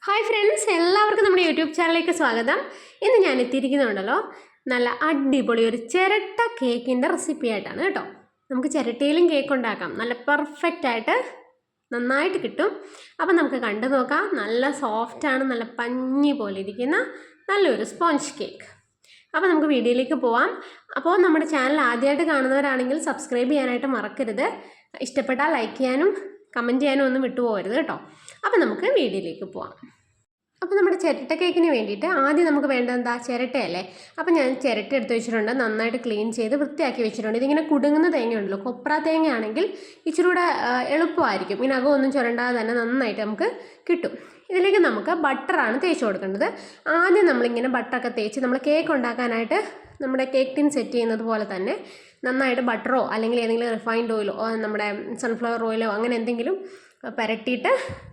Hi friends, എല്ലാവർക്കും നമ്മുടെ YouTube ചാനലിലേക്ക് സ്വാഗതം. ഇന്ന് ഞാൻ എത്തിയിരിക്കുന്നുണ്ടല്ലോ നല്ല അടിപൊളി ഒരു ചിരട്ട കേക്കിൻ്റെ റെസിപ്പി ആയിട്ടാണ് കേട്ടോ. നമുക്ക് ചിരട്ടയിലും കേക്ക് ഉണ്ടാക്കാം, നല്ല പെർഫെക്റ്റ് ആയിട്ട് നന്നായിട്ട് കിട്ടും. അപ്പം നമുക്ക് കണ്ടു നോക്കാം. നല്ല സോഫ്റ്റാണ്, നല്ല പഞ്ഞി പോലെ ഇരിക്കുന്ന നല്ലൊരു സ്പോഞ്ച് കേക്ക്. അപ്പോൾ നമുക്ക് വീഡിയോയിലേക്ക് പോവാം. അപ്പോൾ നമ്മുടെ ചാനൽ ആദ്യമായിട്ട് കാണുന്നവരാണെങ്കിൽ സബ്സ്ക്രൈബ് ചെയ്യാനായിട്ട് മറക്കരുത്. ഇഷ്ടപ്പെട്ടാൽ ലൈക്ക് ചെയ്യാനും കമൻറ്റ് ചെയ്യാനും ഒന്നും വിട്ടുപോകരുത് കേട്ടോ. അപ്പോൾ നമുക്ക് വീഡിയോയിലേക്ക് പോവാം. അപ്പോൾ നമ്മുടെ ചിരട്ട കേക്കിന് വേണ്ടിയിട്ട് ആദ്യം നമുക്ക് വേണ്ടത് എന്താ? ചിരട്ടയല്ലേ. അപ്പോൾ ഞാൻ ചിരട്ട എടുത്ത് വെച്ചിട്ടുണ്ട്, നന്നായിട്ട് ക്ലീൻ ചെയ്ത് വൃത്തിയാക്കി വെച്ചിട്ടുണ്ട്. ഇതിങ്ങനെ കുടുങ്ങുന്ന തേങ്ങ ഉണ്ടല്ലോ, കൊപ്ര തേങ്ങ ആണെങ്കിൽ ഇച്ചിരി കൂടെ എളുപ്പമായിരിക്കും. ഇങ്ങനെ അകമൊന്നും ചുരണ്ടാതെ തന്നെ നന്നായിട്ട് നമുക്ക് കിട്ടും. ഇതിലേക്ക് നമുക്ക് ബട്ടറാണ് തേച്ച് കൊടുക്കേണ്ടത്. ആദ്യം നമ്മളിങ്ങനെ ബട്ടറൊക്കെ തേച്ച് നമ്മൾ കേക്ക് ഉണ്ടാക്കാനായിട്ട് നമ്മുടെ കേക്ക് ടിൻ സെറ്റ് ചെയ്യുന്നത് പോലെ തന്നെ നന്നായിട്ട് ബട്ടറോ അല്ലെങ്കിൽ ഏതെങ്കിലും റിഫൈൻഡ് ഓയിലോ നമ്മുടെ സൺഫ്ലവർ ഓയിലോ അങ്ങനെ എന്തെങ്കിലും പുരട്ടിയിട്ട്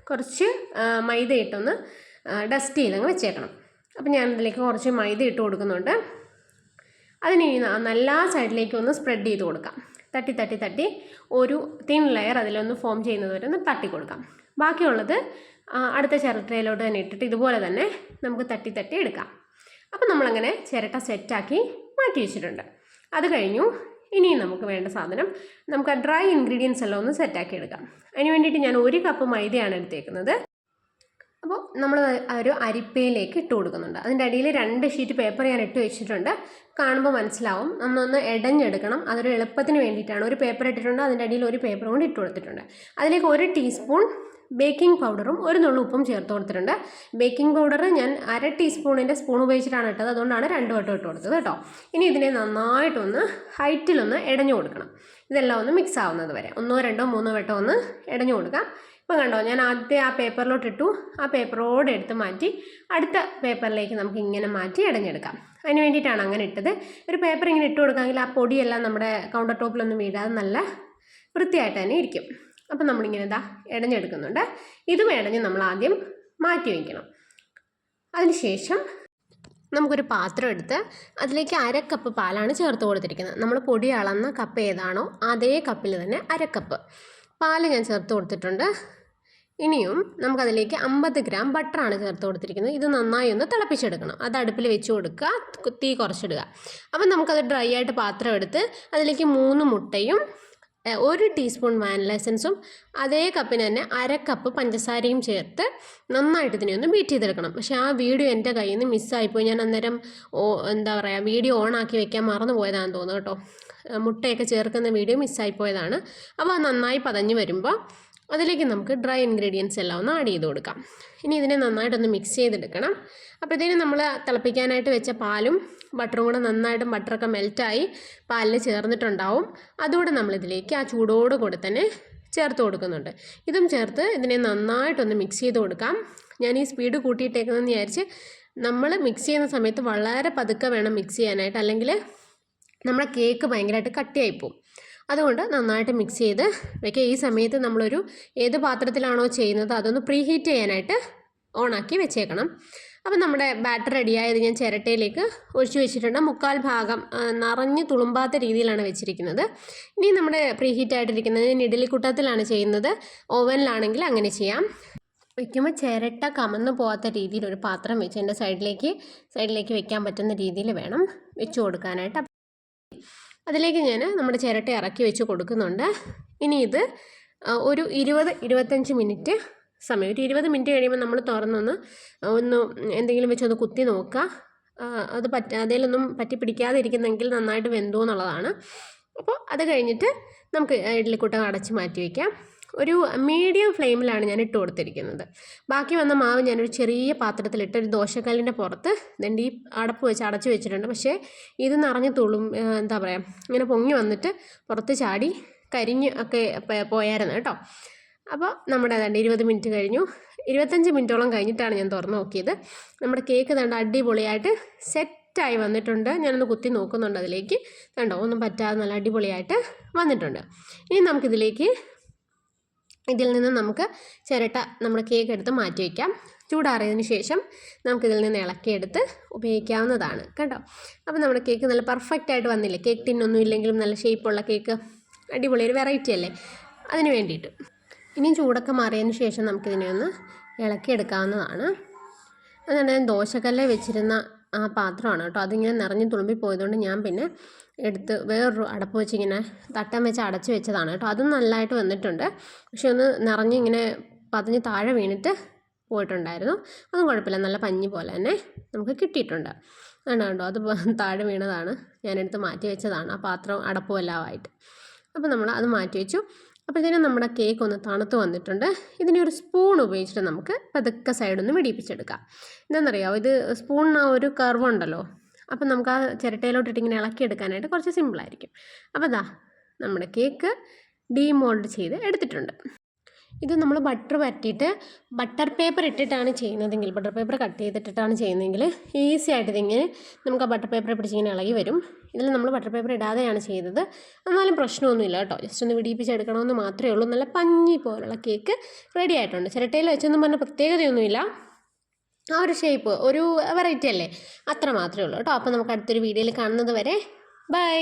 കുറച്ച് മൈദ ഇട്ടൊന്ന് ഡസ്റ്റ് ചെയ്തങ്ങ് വെച്ചേക്കണം. അപ്പം ഞാൻ ഇതിലേക്ക് കുറച്ച് മൈദ ഇട്ട് കൊടുക്കുന്നുണ്ട്. അതിന് നല്ല സൈഡിലേക്ക് ഒന്ന് സ്പ്രെഡ് ചെയ്ത് കൊടുക്കാം. തട്ടി തട്ടി തട്ടി ഒരു തിൻ ലെയർ അതിലൊന്ന് ഫോം ചെയ്യുന്നത് വരെ ഒന്ന് തട്ടി കൊടുക്കാം. ബാക്കിയുള്ളത് അടുത്ത ചിരട്ടയിലോട്ട് തന്നെ ഇട്ടിട്ട് ഇതുപോലെ തന്നെ നമുക്ക് തട്ടി തട്ടി എടുക്കാം. അപ്പം നമ്മളങ്ങനെ ചിരട്ട സെറ്റാക്കി മാറ്റി വെച്ചിട്ടുണ്ട്. അത് കഴിഞ്ഞു. ഇനിയും നമുക്ക് വേണ്ട സാധനം, നമുക്ക് ആ ഡ്രൈ ഇൻഗ്രീഡിയൻസ് എല്ലാം ഒന്ന് സെറ്റാക്കി എടുക്കാം. അതിന് വേണ്ടിയിട്ട് ഞാൻ 1 കപ്പ് മൈദയാണ് എടുത്തേക്കുന്നത്. അപ്പോൾ നമ്മൾ ഒരു അരിപ്പയിലേക്ക് ഇട്ട് കൊടുക്കുന്നുണ്ട്. അതിൻ്റെ അടിയിൽ 2 ഷീറ്റ് പേപ്പർ ഞാൻ ഇട്ട് വെച്ചിട്ടുണ്ട്. കാണുമ്പോൾ മനസ്സിലാവും. നമ്മളൊന്ന് ഇടഞ്ഞെടുക്കണം. അതൊരു എളുപ്പത്തിന് വേണ്ടിയിട്ടാണ്. ഒരു പേപ്പർ ഇട്ടിട്ടുണ്ട്, അതിൻ്റെ അടിയിൽ ഒരു പേപ്പർ കൊണ്ട് ഇട്ട് കൊടുത്തിട്ടുണ്ട്. അതിലേക്ക് 1 ടീസ്പൂൺ ബേക്കിംഗ് പൗഡറും 1 നുള്ളു ഉപ്പും ചേർത്ത് കൊടുത്തിട്ടുണ്ട്. ബേക്കിംഗ് പൗഡർ ഞാൻ 1/2 ടീസ്പൂണിൻ്റെ സ്പൂൺ ഉപയോഗിച്ചിട്ടാണ് ഇട്ടത്, അതുകൊണ്ടാണ് 2 വട്ടം ഇട്ട് കൊടുത്തത് കേട്ടോ. ഇനി ഇതിനെ നന്നായിട്ടൊന്ന് ഹൈറ്റിലൊന്ന് ഇടഞ്ഞു കൊടുക്കണം. ഇതെല്ലാം ഒന്ന് മിക്സ് ആവുന്നത് വരെ 1, 2, 3 വട്ടം ഒന്ന് ഇടഞ്ഞു കൊടുക്കാം. ഇപ്പം കണ്ടോ, ഞാൻ ആദ്യം ആ പേപ്പറിലോട്ട് ഇട്ടു. ആ പേപ്പറോടെ എടുത്ത് മാറ്റി അടുത്ത പേപ്പറിലേക്ക് നമുക്ക് ഇങ്ങനെ മാറ്റി ഇടഞ്ഞെടുക്കാം. അതിന് വേണ്ടിയിട്ടാണ് അങ്ങനെ ഇട്ടത്. ഒരു പേപ്പർ ഇങ്ങനെ ഇട്ട് കൊടുക്കാമെങ്കിൽ ആ പൊടിയെല്ലാം നമ്മുടെ കൗണ്ടർ ടോപ്പിലൊന്നും വീഴാതെ നല്ല വൃത്തിയായിട്ട് തന്നെ ഇരിക്കും. അപ്പം നമ്മളിങ്ങനെ ഇടഞ്ഞെടുക്കുന്നുണ്ട്. ഇതും ഇടഞ്ഞ് നമ്മൾ ആദ്യം മാറ്റി വയ്ക്കണം. അതിനുശേഷം നമുക്കൊരു പാത്രം എടുത്ത് അതിലേക്ക് 1/2 കപ്പ് പാലാണ് ചേർത്ത് കൊടുത്തിരിക്കുന്നത്. നമ്മൾ പൊടി അളന്ന കപ്പ് ഏതാണോ അതേ കപ്പിൽ തന്നെ 1/2 കപ്പ് പാല് ഞാൻ ചേർത്ത് കൊടുത്തിട്ടുണ്ട്. ഇനിയും നമുക്കതിലേക്ക് 50 ഗ്രാം ബട്ടറാണ് ചേർത്ത് കൊടുത്തിരിക്കുന്നത്. ഇത് നന്നായി ഒന്ന് തിളപ്പിച്ചെടുക്കണം. അത് അടുപ്പിൽ വെച്ച് കൊടുക്കുക, തീ കുറച്ചിടുക. അപ്പം നമുക്കത് ഡ്രൈ ആയിട്ട് പാത്രം എടുത്ത് അതിലേക്ക് 3 മുട്ടയും 1 ടീസ്പൂൺ വാനില എസൻസും അതേ കപ്പിന് തന്നെ 1/2 കപ്പ് പഞ്ചസാരയും ചേർത്ത് നന്നായിട്ട് ഇതിനെ ഒന്ന് ബീറ്റ് ചെയ്തെടുക്കണം. പക്ഷേ ആ വീഡിയോ എൻ്റെ കയ്യിൽ നിന്ന് മിസ്സായിപ്പോയി. ഞാൻ അന്നേരം വീഡിയോ ഓൺ ആക്കി വെക്കാൻ മറന്നു പോയതാണെന്ന് തോന്നുന്നു കേട്ടോ. മുട്ടയൊക്കെ ചേർക്കുന്ന വീഡിയോ മിസ്സായിപ്പോയതാണ്. അപ്പോൾ അത് നന്നായി പതഞ്ഞ് വരുമ്പോൾ അതിലേക്ക് നമുക്ക് ഡ്രൈ ഇൻഗ്രീഡിയൻസ് എല്ലാം ഒന്ന് ആഡ് ചെയ്ത് കൊടുക്കാം. ഇനി ഇതിനെ നന്നായിട്ടൊന്ന് മിക്സ് ചെയ്തെടുക്കണം. അപ്പോഴത്തേനും നമ്മൾ തിളപ്പിക്കാനായിട്ട് വെച്ച പാലും ബട്ടറും കൂടെ നന്നായിട്ടും ബട്ടറൊക്കെ മെൽറ്റായി പാലിൽ ചേർന്നിട്ടുണ്ടാവും. അതുകൂടെ നമ്മളിതിലേക്ക് ആ ചൂടോട് കൂടെ തന്നെ ചേർത്ത് കൊടുക്കുന്നുണ്ട്. ഇതും ചേർത്ത് ഇതിനെ നന്നായിട്ടൊന്ന് മിക്സ് ചെയ്ത് കൊടുക്കാം. ഞാൻ ഈ സ്പീഡ് കൂട്ടിയിട്ടേക്കുന്നതെന്ന് വിചാരിച്ച് നമ്മൾ മിക്സ് ചെയ്യുന്ന സമയത്ത് വളരെ പതുക്കെ വേണം മിക്സ് ചെയ്യാനായിട്ട്, അല്ലെങ്കിൽ നമ്മുടെ കേക്ക് ഭയങ്കരമായിട്ട് കട്ടിയായിപ്പോവും. അതുകൊണ്ട് നന്നായിട്ട് മിക്സ് ചെയ്ത് വയ്ക്കുക. ഈ സമയത്ത് നമ്മളൊരു ഏത് പാത്രത്തിലാണോ ചെയ്യുന്നത് അതൊന്ന് പ്രീ ഹീറ്റ് ചെയ്യാനായിട്ട് ഓണാക്കി വെച്ചേക്കണം. അപ്പം നമ്മുടെ ബാറ്റർ റെഡിയായത് ഞാൻ ചിരട്ടയിലേക്ക് ഒഴിച്ചു വെച്ചിട്ടുണ്ട്. 1/4 ഭാഗം നിറഞ്ഞ് തുളുമ്പാത്ത രീതിയിലാണ് വെച്ചിരിക്കുന്നത്. ഇനി നമ്മുടെ പ്രീ ഹീറ്റ് ആയിട്ടിരിക്കുന്നത് ഞാൻ ഇഡ്ഡലിക്കുട്ടത്തിലാണ് ചെയ്യുന്നത്. ഓവനിലാണെങ്കിൽ അങ്ങനെ ചെയ്യാം. വയ്ക്കുമ്പോൾ ചിരട്ട കമന്ന് പോകാത്ത രീതിയിൽ ഒരു പാത്രം വെച്ച് എൻ്റെ സൈഡിലേക്ക് വെക്കാൻ പറ്റുന്ന രീതിയിൽ വേണം വെച്ച് കൊടുക്കാനായിട്ട്. അതിലേക്ക് ഞാൻ നമ്മുടെ ചിരട്ട ഇറക്കി വെച്ച് കൊടുക്കുന്നുണ്ട്. ഇനി ഇത് ഒരു 20-25 മിനിറ്റ് സമയം, ഒരു 20 മിനിറ്റ് കഴിയുമ്പോൾ നമ്മൾ തുറന്നൊന്ന് എന്തെങ്കിലും വെച്ചൊന്ന് കുത്തി നോക്കുക. അത് അതിലൊന്നും പറ്റി പിടിക്കാതെ ഇരിക്കുന്നെങ്കിൽ നന്നായിട്ട് വെന്തു എന്നുള്ളതാണ്. അപ്പോൾ അത് കഴിഞ്ഞിട്ട് നമുക്ക് ഇഡ്ഡലിക്കുട്ട അടച്ച് മാറ്റി വയ്ക്കാം. ഒരു മീഡിയം ഫ്ലെയിമിലാണ് ഞാൻ ഇട്ട് കൊടുത്തിരിക്കുന്നത്. ബാക്കി വന്ന മാവ് ഞാനൊരു ചെറിയ പാത്രത്തിലിട്ട് ഒരു ദോശക്കല്ലിൻ്റെ പുറത്ത് ഈ അടപ്പ് വെച്ച് അടച്ച് വെച്ചിട്ടുണ്ട്. പക്ഷേ ഇത് നിറഞ്ഞ് ഇങ്ങനെ പൊങ്ങി വന്നിട്ട് പുറത്ത് ചാടി കരിഞ്ഞ് ഒക്കെ പോയായിരുന്നു കേട്ടോ. അപ്പോൾ നമ്മുടെ 20 മിനിറ്റ് കഴിഞ്ഞു. 25 മിനിറ്റോളം കഴിഞ്ഞിട്ടാണ് ഞാൻ തുറന്ന് നോക്കിയത്. നമ്മുടെ കേക്ക് അടിപൊളിയായിട്ട് സെറ്റായി വന്നിട്ടുണ്ട്. ഞാനൊന്ന് കുത്തി നോക്കുന്നുണ്ട് അതിലേക്ക്. ഒന്നും പറ്റാതെ നല്ല അടിപൊളിയായിട്ട് വന്നിട്ടുണ്ട്. ഇനി ഇതിൽ നിന്ന് നമുക്ക് ചിരട്ട നമ്മുടെ കേക്ക് എടുത്ത് മാറ്റി വയ്ക്കാം. ചൂടാറിയതിന് ശേഷം നമുക്കിതിൽ നിന്ന് ഇളക്കിയെടുത്ത് ഉപയോഗിക്കാവുന്നതാണ് കേട്ടോ. അപ്പോൾ നമ്മുടെ കേക്ക് നല്ല പെർഫെക്റ്റ് ആയിട്ട് വന്നില്ലേ? കേക്ക് ടിന്നൊന്നും ഇല്ലെങ്കിലും നല്ല ഷേപ്പുള്ള കേക്ക്, അടിപൊളി ഒരു വെറൈറ്റി അല്ലേ? അതിന് വേണ്ടിയിട്ട് ഇനി ചൂടൊക്കെ മാറിയതിന് ശേഷം നമുക്കിതിനെ ഒന്ന് ഇളക്കിയെടുക്കാവുന്നതാണ്. അതുകൊണ്ട് ഞാൻ ദോശക്കല്ലിൽ വെച്ചിരുന്ന ആ പാത്രമാണ് കേട്ടോ, അതിങ്ങനെ നിറഞ്ഞ് തുളുമ്പി പോയതുകൊണ്ട് ഞാൻ പിന്നെ എടുത്ത് വേറൊരു അടപ്പ് വെച്ച് ഇങ്ങനെ തട്ടം വെച്ച് അടച്ച് വെച്ചതാണ് കേട്ടോ. അതും നല്ലതായിട്ട് വന്നിട്ടുണ്ട്. പക്ഷെ ഒന്ന് നിറഞ്ഞ് ഇങ്ങനെ പതിഞ്ഞ് താഴെ വീണിട്ട് പോയിട്ടുണ്ടായിരുന്നു. അതും കുഴപ്പമില്ല, നല്ല പഞ്ഞി പോലെ തന്നെ നമുക്ക് കിട്ടിയിട്ടുണ്ട്. അതുകൊണ്ട് കേട്ടോ, അത് താഴെ വീണതാണ്, ഞാനെടുത്ത് മാറ്റി വെച്ചതാണ് ആ പാത്രം അടപ്പും എല്ലാമായിട്ട്. അപ്പോൾ നമ്മൾ അത് മാറ്റി വെച്ചു. അപ്പോഴത്തേനും നമ്മുടെ കേക്ക് ഒന്ന് തണുത്ത് വന്നിട്ടുണ്ട്. ഇതിനെ ഒരു സ്പൂൺ ഉപയോഗിച്ചിട്ട് നമുക്ക് പതുക്കെ സൈഡൊന്ന് വെടിയിപ്പിച്ചെടുക്കാം. എന്താണെന്നറിയാമോ, ഇത് സ്പൂണിന് ആ ഒരു കർവ് ഉണ്ടല്ലോ, അപ്പം നമുക്ക് ആ ചിരട്ടയിലോട്ടിട്ട് ഇങ്ങനെ ഇളക്കിയെടുക്കാനായിട്ട് കുറച്ച് സിമ്പിളായിരിക്കും. അപ്പോൾ ദാ നമ്മുടെ കേക്ക് ഡീമോൾഡ് ചെയ്ത് എടുത്തിട്ടുണ്ട്. ഇത് നമ്മൾ ബട്ടർ പരട്ടിയിട്ട് ബട്ടർ പേപ്പർ ഇട്ടിട്ടാണ് ചെയ്യുന്നതെങ്കിൽ, ബട്ടർ പേപ്പർ കട്ട് ചെയ്തിട്ടിട്ടാണ് ചെയ്യുന്നതെങ്കിൽ ഈസി ആയിട്ട് ഇതിങ്ങനെ നമുക്ക് ആ ബട്ടർ പേപ്പറെ പിടിച്ചിങ്ങനെ ഇളകി വരും. ഇതിൽ നമ്മൾ ബട്ടർ പേപ്പർ ഇടാതെയാണ് ചെയ്തത്. എന്നാലും പ്രശ്നമൊന്നുമില്ല കേട്ടോ, ജസ്റ്റ് ഒന്ന് വിടിയിപ്പിച്ചെടുക്കണമെന്ന് മാത്രമേ ഉള്ളൂ. നല്ല പഞ്ഞി പോലുള്ള കേക്ക് റെഡി ആയിട്ടുണ്ട്. ചിരട്ടയിൽ വെച്ചൊന്നും പറഞ്ഞ പ്രത്യേകതയൊന്നുമില്ല, ആ ഒരു ഷേപ്പ് ഒരു വെറൈറ്റി അല്ലേ, അത്ര മാത്രമേ ഉള്ളൂ കേട്ടോ. അപ്പോൾ നമുക്ക് അടുത്തൊരു വീഡിയോയിൽ കാണുന്നത് വരെ ബൈ.